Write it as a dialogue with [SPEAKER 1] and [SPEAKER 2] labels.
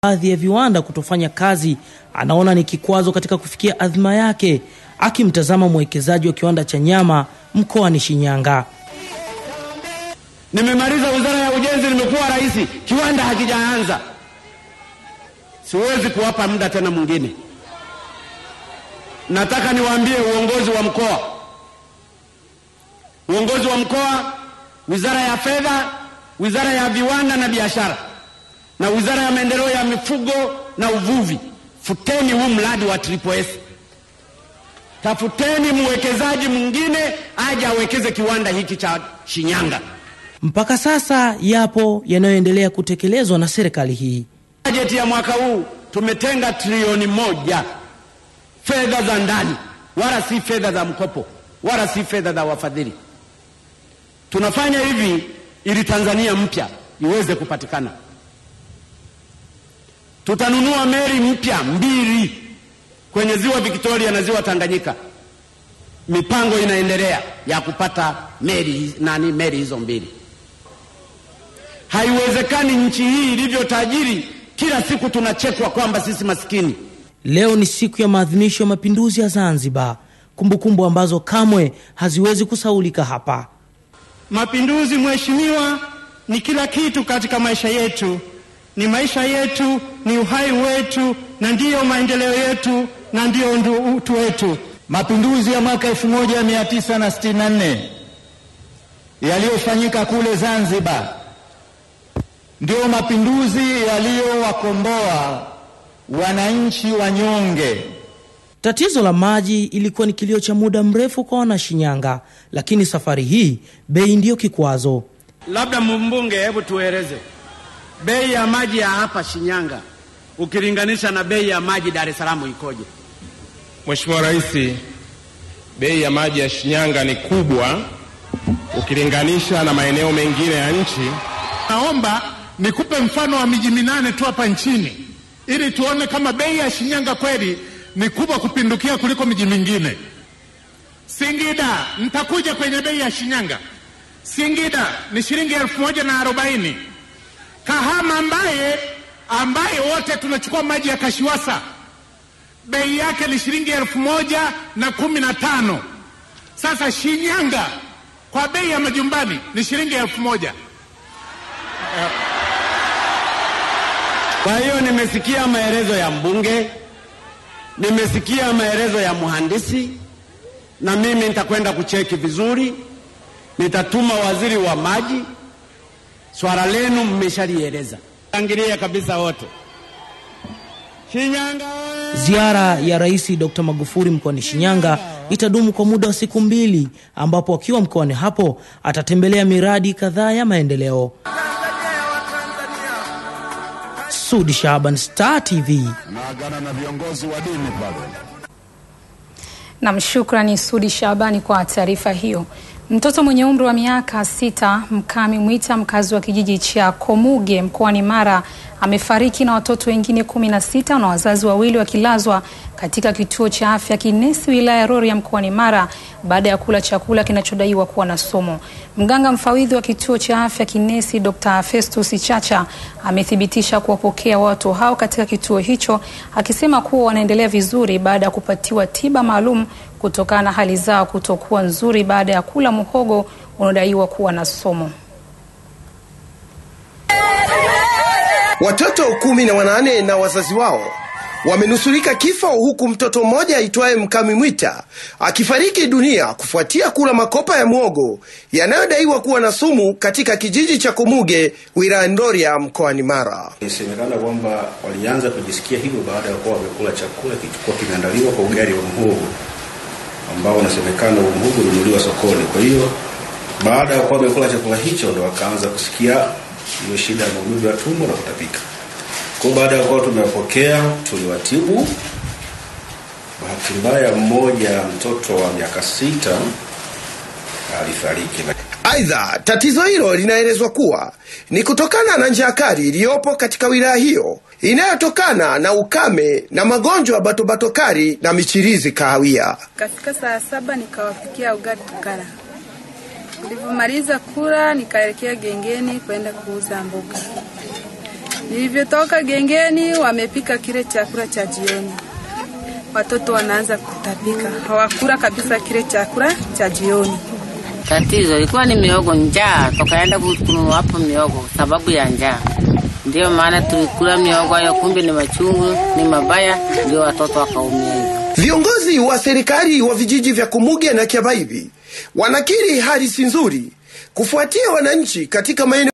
[SPEAKER 1] baadhi ya viwanda kutofanya kazi anaona ni kikwazo katika kufikia adhima yake, akimtazama mwekezaji wa kiwanda cha nyama mkoani Shinyanga.
[SPEAKER 2] Nimemaliza wizara ya ujenzi, nimekuwa rais, kiwanda hakijaanza. Siwezi kuwapa muda tena mwingine. Nataka niwaambie uongozi wa mkoa, wizara ya fedha, wizara ya viwanda na biashara, na wizara ya maendeleo ya mifugo na uvuvi, futeni huu mradi wa Triple S. Tafuteni mwekezaji mwingine aje awekeze kiwanda hiki cha Shinyanga.
[SPEAKER 1] Mpaka sasa yapo yanayoendelea kutekelezwa na serikali hii.
[SPEAKER 2] Bajeti ya mwaka huu tumetenga trilioni 1 fedha za ndani, wala si fedha za mkopo, wala si fedha za wafadhili. Tunafanya hivi ili Tanzania mpya iweze kupatikana. Tutanunua meli mpya 2 kwenye ziwa Victoria na ziwa Tanganyika. Mipango inaendelea ya kupata meli hizo 2. Haiwezekani nchi hii ilivyo tajiri kila siku tunachekwa kwamba sisi maskini.
[SPEAKER 1] Leo ni siku ya maadhimisho ya mapinduzi ya Zanzibar, kumbukumbu ambazo kamwe haziwezi kusaulika hapa.
[SPEAKER 3] Mapinduzi, mheshimiwa, ni kila kitu katika maisha yetu. Ni maisha yetu, ni uhai wetu, na ndiyo maendeleo yetu, na ndiyo utu wetu.
[SPEAKER 4] Mapinduzi ya mwaka 1964 yaliyofanyika kule Zanzibar ndio mapinduzi yaliyowakomboa wananchi wanyonge.
[SPEAKER 1] Tatizo la maji ilikuwa ni kilio cha muda mrefu kwa Wanashinyanga, lakini safari hii bei ndio kikwazo.
[SPEAKER 2] Labda mbunge, hebu tueleze bei ya maji ya hapa Shinyanga ukilinganisha na bei ya maji Dar es Salaam ikoje?
[SPEAKER 5] Mheshimiwa Rais, bei ya maji ya Shinyanga ni kubwa ukilinganisha na maeneo mengine ya nchi.
[SPEAKER 6] Naomba nikupe mfano wa miji 8 tu hapa nchini ili tuone kama bei ya Shinyanga kweli ni kubwa kupindukia kuliko miji mingine. Singida, nitakuja kwenye bei ya Shinyanga. Singida ni shilingi 1040. Kahama ambaye wote tunachukua maji ya Kashiwasa, bei yake ni shilingi 1015. Sasa Shinyanga kwa bei ya majumbani ni shilingi 1000.
[SPEAKER 2] Kwa hiyo nimesikia maelezo ya mbunge, nimesikia maelezo ya mhandisi, na mimi nitakwenda kucheki vizuri. Nitatuma waziri wa maji. Swala lenu mmeshalieleza. Angalia kabisa wote. Shinyanga.
[SPEAKER 1] Ziara ya Rais Dr. Magufuli mkoani Shinyanga itadumu kwa muda wa siku 2, ambapo akiwa mkoani hapo atatembelea miradi kadhaa ya maendeleo. Sudi Shaban, Star TV.
[SPEAKER 7] Naagana na viongozi wa dini bado.
[SPEAKER 8] Na shukrani Sudi Shabani kwa taarifa hiyo. Mtoto mwenye umri wa miaka 6, Mkami Mwita, mkazi wa kijiji cha Komuge mkoani Mara, amefariki na watoto wengine 16 na wazazi wawili wakilazwa katika kituo cha afya Kinesi wilaya Rorya mkoani Mara baada ya kula chakula kinachodaiwa kuwa na sumu. Mganga mfawidhi wa kituo cha afya Kinesi Dr. Festus Chacha amethibitisha kuwapokea watu hao katika kituo hicho, akisema kuwa wanaendelea vizuri baada ya kupatiwa tiba maalum kutokana na hali zao kutokuwa nzuri baada ya kula muhogo unaodaiwa kuwa na sumu.
[SPEAKER 9] Watoto 18 na wazazi wao wamenusurika kifo, huku mtoto mmoja aitwaye Mkami Mwita akifariki dunia kufuatia kula makopa ya muhogo yanayodaiwa kuwa na sumu katika kijiji cha Komuge wilaya Rorya mkoani Mara.
[SPEAKER 10] Inasemekana kwamba walianza kujisikia hivyo baada ya kuwa wamekula chakula kilichokuwa kimeandaliwa kwa ugali wa muhogo ambao unasemekana muhogo ulinunuliwa sokoni. Kwa hiyo baada ya kuwa wamekula chakula hicho ndo wakaanza kusikia hiyo shida ya maumivu ya tumbo na kutapika. Kwa baada ya kuwa tumewapokea, tuliwatibu. Bahati mbaya mmoja, mtoto wa miaka 6, alifariki.
[SPEAKER 9] Aidha, tatizo hilo linaelezwa kuwa ni kutokana na njaa kali iliyopo katika wilaya hiyo inayotokana na ukame na magonjwa ya batobatokari na michirizi kahawia.
[SPEAKER 11] Katika saa 7 nikawapikia ugali tukala. Nilipomaliza kula nikaelekea gengeni kwenda kuuza mboga. Nilivyotoka gengeni wamepika kile chakula cha jioni. Watoto wanaanza kutapika. Hawakula kabisa kile chakula cha jioni.
[SPEAKER 12] Tatizo ilikuwa ni miogo, njaa. Tukaenda kununua hapo miogo sababu ya njaa. Ndio maana tulikula miogo hayo, kumbe ni machungu, ni mabaya, ndio watoto wakaumia hivyo.
[SPEAKER 9] Viongozi wa serikali wa vijiji vya Komuge na Kyabaibi wanakiri hali si nzuri kufuatia wananchi katika maeneo